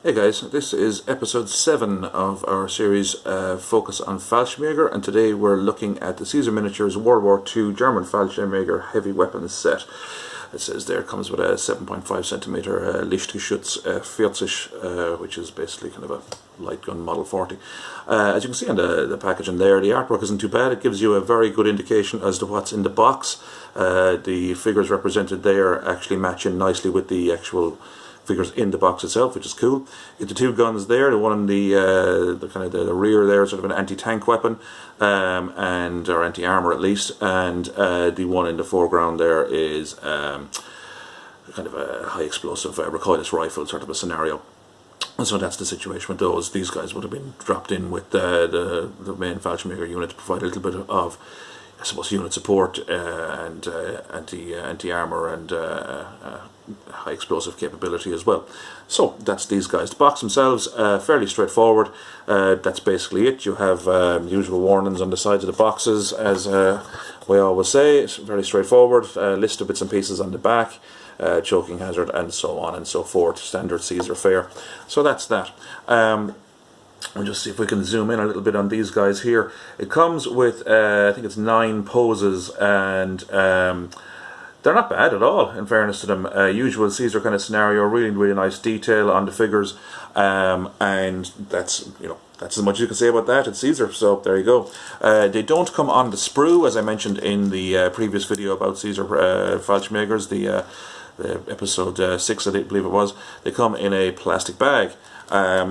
Hey guys, this is episode 7 of our series Focus on Fallschrimjager, and today we're looking at the Caesar Miniatures World War II German Fallschirmjäger heavy weapons set. It says there it comes with a 7.5cm Lichtgeschütz 40, which is basically kind of a light gun Model 40. As you can see on the packaging there, the artwork isn't too bad. It gives you a very good indication as to what's in the box. The figures represented there actually match in nicely with the actual figures in the box itself, which is cool. You get the two guns there, the one in the kind of the rear there, sort of an anti-tank weapon, or anti-armor at least, and the one in the foreground there is kind of a high explosive recoilless rifle sort of a scenario. And so that's the situation with those. These guys would have been dropped in with the main Fallschirmjäger unit to provide a little bit of, I suppose, unit support and anti-armor and high explosive capability as well. So that's these guys. The box themselves, fairly straightforward. That's basically it. You have usual warnings on the sides of the boxes, as we always say. It's very straightforward. List of bits and pieces on the back. Choking hazard and so on and so forth. Standard Caesar fare. So that's that. We'll just see if we can zoom in a little bit on these guys here. It comes with, I think it's 9 poses, and they're not bad at all, in fairness to them. Usual Caesar kind of scenario, really nice detail on the figures, and that's, that's as much as you can say about that. It's Caesar, so there you go. They don't come on the sprue, as I mentioned in the previous video about Caesar Fallschirmjägers, the episode 6, I believe it was. They come in a plastic bag,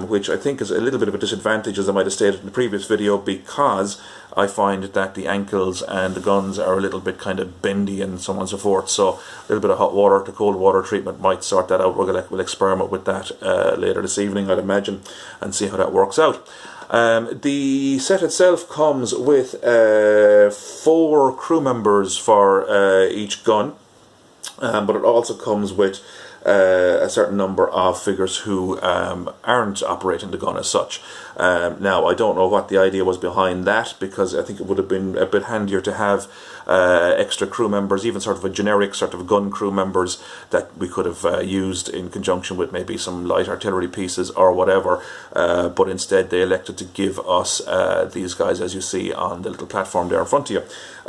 which I think is a little bit of a disadvantage, as I might have stated in the previous video, because I find that the ankles and the guns are a little bit kind of bendy and so on and so forth. So a little bit of hot water to cold water treatment might sort that out. We'll experiment with that later this evening, I'd imagine, and see how that works out. The set itself comes with 4 crew members for each gun. But it also comes with a certain number of figures who aren't operating the gun as such. Now, I don't know what the idea was behind that, because I think it would have been a bit handier to have extra crew members, even sort of a generic sort of gun crew members that we could have used in conjunction with maybe some light artillery pieces or whatever, but instead they elected to give us these guys, as you see on the little platform there in front of you.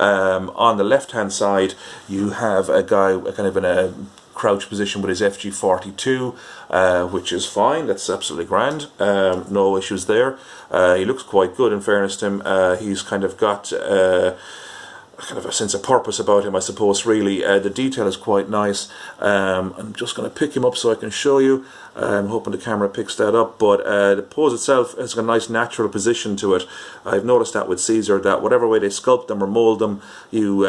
On the left hand side you have a guy kind of in a crouch position with his FG42, which is fine. That's absolutely grand. No issues there. He looks quite good, in fairness to him. He's kind of got kind of a sense of purpose about him, I suppose, really. The detail is quite nice. I'm just going to pick him up so I can show you. I'm hoping the camera picks that up, but the pose itself has got a nice natural position to it. I've noticed that with Caesar, that whatever way they sculpt them or mould them, you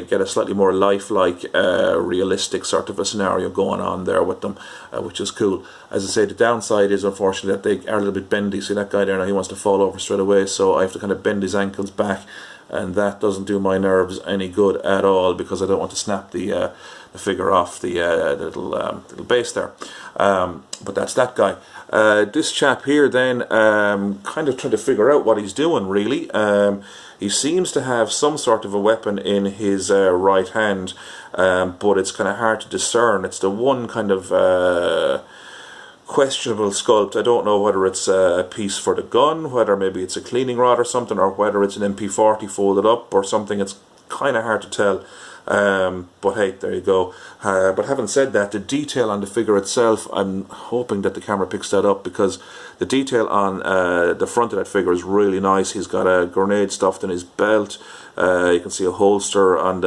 get a slightly more lifelike, realistic sort of a scenario going on there with them, which is cool. As I say, the downside is, unfortunately, that they are a little bit bendy. See that guy there now, he wants to fall over straight away, so I have to kind of bend his ankles back, and that doesn't do my nerves any good at all, because I don't want to snap the figure off the little base there. But that's that guy. This chap here then, kind of trying to figure out what he's doing, really. He seems to have some sort of a weapon in his right hand, but it's kind of hard to discern. It's the one kind of questionable sculpt. I don't know whether it's a piece for the gun, whether maybe it's a cleaning rod or something, or whether it's an MP40 folded up or something. It's kind of hard to tell. But hey, there you go. But having said that, the detail on the figure itself, I'm hoping that the camera picks that up, because the detail on the front of that figure is really nice. He's got a grenade stuffed in his belt. You can see a holster on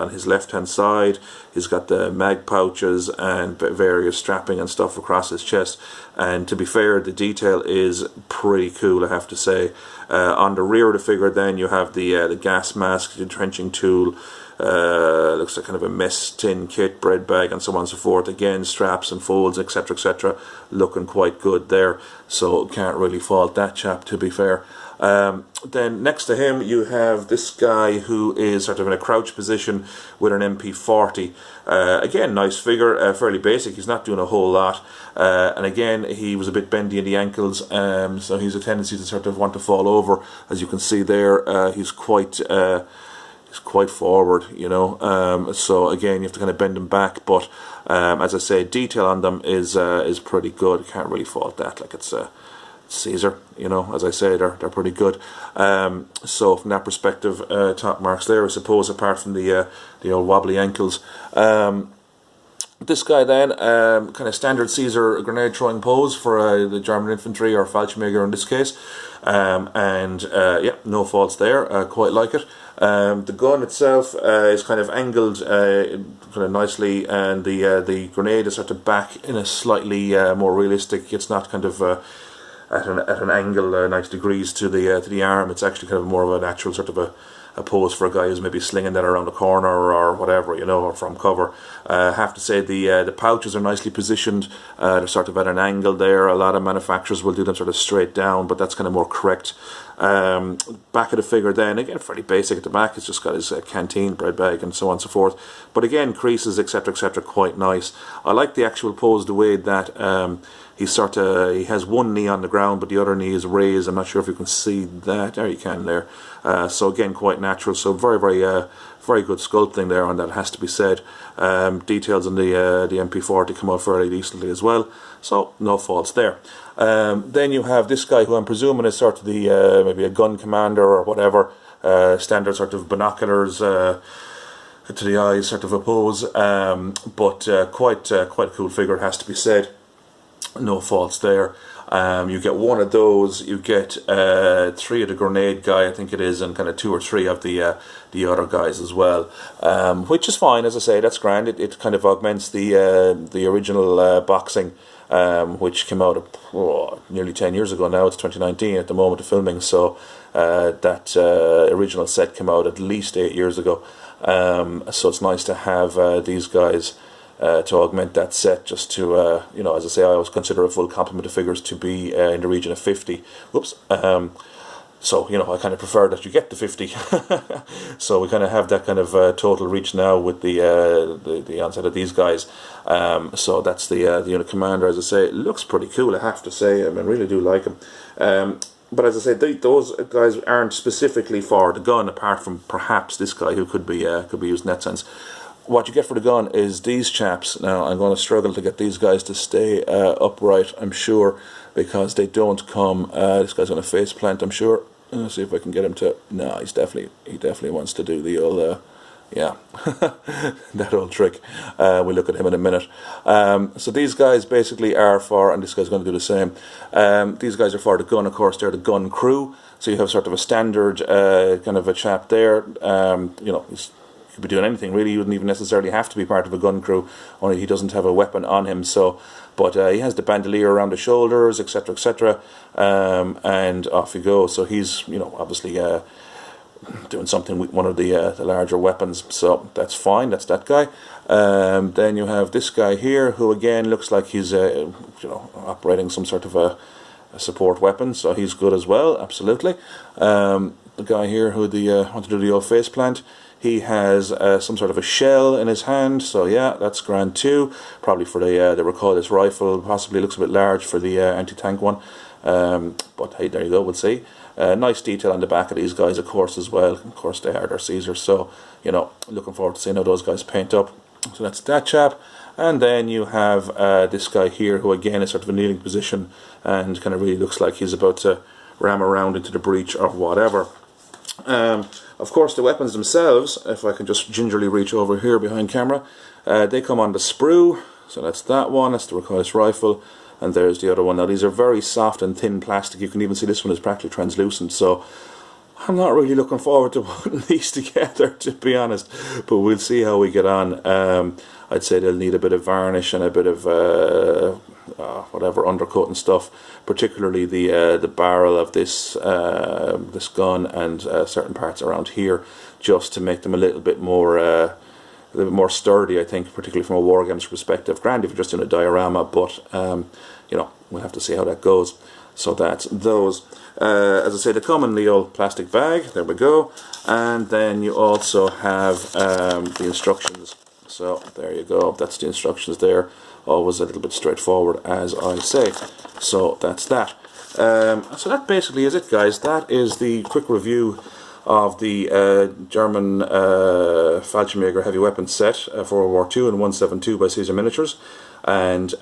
his left hand side. He's got the mag pouches and various strapping and stuff across his chest, and to be fair, the detail is pretty cool, I have to say. On the rear of the figure then you have the gas mask, the trenching tool, looks like kind of a mess tin kit, bread bag, and so on and so forth. Again, straps and folds, etc, etc, looking quite good there, so can't really fault that chap, to be fair. Then next to him you have this guy who is sort of in a crouch position with an MP40. Again, nice figure, fairly basic. He's not doing a whole lot, and again he was a bit bendy in the ankles, so he's a tendency to sort of want to fall over. As you can see there, he's quite quite forward, you know. So again, you have to kind of bend them back, but as I say, detail on them is pretty good. Can't really fault that. Like, it's Caesar, you know, as I say, they're pretty good. So from that perspective, top marks there, I suppose, apart from the old wobbly ankles. This guy then, kind of standard Caesar grenade throwing pose for the German infantry, or Fallschirmjäger in this case. Yeah, no faults there, quite like it. The gun itself is kind of angled kind of nicely, and the grenade is sort of back in a slightly more realistic, it's not kind of at an angle 90 degrees to the arm. It's actually kind of more of a natural sort of a pose for a guy who's maybe slinging that around the corner or whatever, you know, or from cover. I have to say the pouches are nicely positioned. They're sort of at an angle there. A lot of manufacturers will do them sort of straight down, but that's kind of more correct. Back of the figure then, again, fairly basic at the back. It's just got his canteen, bread bag, and so on and so forth. But again, creases, etc., etc., quite nice. I like the actual pose, the way that he has one knee on the ground, but the other knee is raised. I'm not sure if you can see that. There you can there. So again, quite natural. So very, very, very good sculpting there on that, has to be said. Details on the MP40 come out fairly decently as well. So no faults there. Then you have this guy, who I'm presuming is sort of the maybe a gun commander or whatever. Standard sort of binoculars to the eyes sort of a pose. But quite a cool figure, it has to be said. No faults there. You get one of those, you get 3 of the grenade guy, I think it is, and kind of 2 or 3 of the other guys as well, which is fine. As I say, that's grand. It kind of augments the original boxing, which came out nearly 10 years ago now. It's 2019 at the moment of filming, so that original set came out at least 8 years ago. So it's nice to have these guys to augment that set, just to, you know, as I say, I always consider a full complement of figures to be in the region of 50. Whoops. So, you know, I kind of prefer that you get the 50. So we kind of have that kind of total reach now with the onset of these guys. So that's the unit commander. As I say, it looks pretty cool, I have to say. I mean, I really do like him. But as I say, those guys aren't specifically for the gun, apart from perhaps this guy, who could be used in that sense. What you get for the gun is these chaps. Now, I'm going to struggle to get these guys to stay upright, I'm sure, because they don't come. This guy's going to face plant, I'm sure. Let's see if I can get him to. No, he definitely wants to do the old, yeah, that old trick. We'll look at him in a minute. So these guys basically are for, and this guy's going to do the same. These guys are for the gun, of course. They're the gun crew. So you have sort of a standard kind of a chap there. You know, he's could be doing anything really. You wouldn't even necessarily have to be part of a gun crew, only he doesn't have a weapon on him. So, but he has the bandolier around the shoulders, etc., etc., and off you go. So he's, you know, obviously doing something with one of the larger weapons. So that's fine. That's that guy. Then you have this guy here, who again looks like he's you know, operating some sort of a support weapon. So he's good as well. Absolutely. The guy here who want to do the old face plant. He has some sort of a shell in his hand, so yeah, that's grand too. Probably for the recoilless rifle. Possibly looks a bit large for the anti-tank one. But hey, there you go, we'll see. Nice detail on the back of these guys, of course, as well. Of course, they are their Caesars, so, you know, looking forward to seeing how those guys paint up. So that's that chap. And then you have this guy here, who again is sort of a kneeling position, and kind of really looks like he's about to ram around into the breach or whatever. Of course, the weapons themselves, if I can just gingerly reach over here behind camera, they come on the sprue. So that's that one, that's the recoilless rifle, and there's the other one. Now these are very soft and thin plastic. You can even see this one is practically translucent, so I'm not really looking forward to putting these together, to be honest, but we'll see how we get on. I'd say they'll need a bit of varnish and a bit of whatever, undercoat and stuff, particularly the barrel of this this gun, and certain parts around here, just to make them a little bit more sturdy, I think, particularly from a wargames perspective. Grand if you're just doing a diorama, but you know, we'll have to see how that goes. So that's those. As I say, they come in the old plastic bag. There we go. And then you also have the instructions. So there you go. That's the instructions there. Always a little bit straightforward, as I say. So that's that. So that basically is it, guys. That is the quick review of the German Fallschirmjäger heavy weapons set for World War II in 172 by Caesar Miniatures. And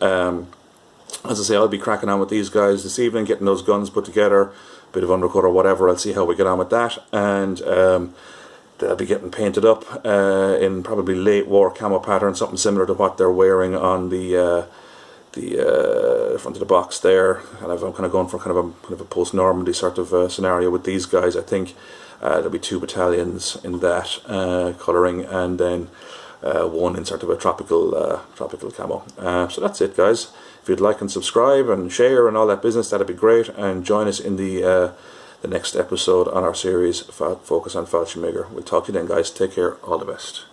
as I say, I'll be cracking on with these guys this evening, getting those guns put together, bit of undercut or whatever. I'll see how we get on with that, and they'll be getting painted up in probably late war camo pattern, something similar to what they're wearing on the front of the box there. And I'm kind of going for kind of a post-Normandy sort of scenario with these guys. I think there'll be 2 battalions in that colouring, and then one in sort of a tropical camo. So that's it, guys. If you'd like and subscribe and share and all that business, that'd be great. And join us in the next episode on our series Focus on Fallschirmjäger. We'll talk to you then, guys. Take care. All the best.